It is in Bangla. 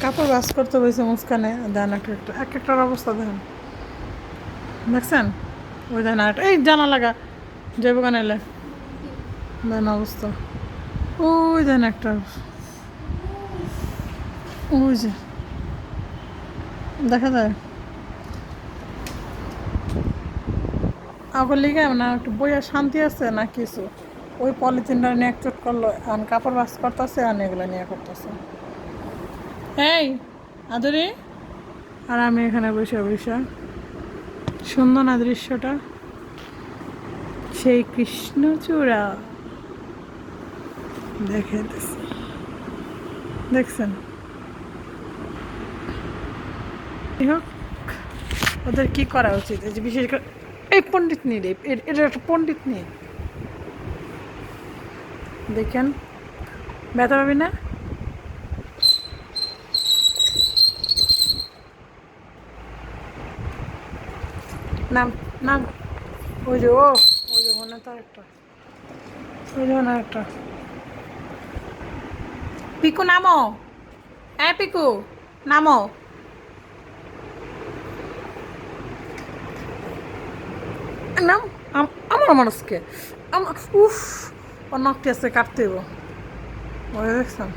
কাপড় বাস করতে বসে মুস্কানে দেন এক একটার অবস্থা দেন দেখছেন ওই দেন আর এই জানা লাগা যাইব কেন এলে দেন অবস্থা ওই দেন একটা ওই যে দেখা যায় আগর লিগে না একটু বইয়া শান্তি আছে না কিছু ওই পলিথিনটা নিয়ে একচোট করলো এখন কাপড় বাস করতেছে আর এগুলো নিয়ে করতেছে এই আদরি আর আমি এখানে বসে বসে সুন্দর না দৃশ্যটা সেই কৃষ্ণচূড়া দেখে দেখছেন যাই হোক ওদের কি করা উচিত এই যে বিশেষ করে এই পণ্ডিত নিয়ে এটা একটা পণ্ডিত নিয়ে দেখেন ব্যথা পাবি না নাম নাম ওই যে ওই যে মনে তো একটা ওই যে না একটা পিকু নামো হ্যাঁ পিকু নামো নাম আমার মানুষকে আমার উফ ওর নখটি আছে কাটতে ওই দেখছেন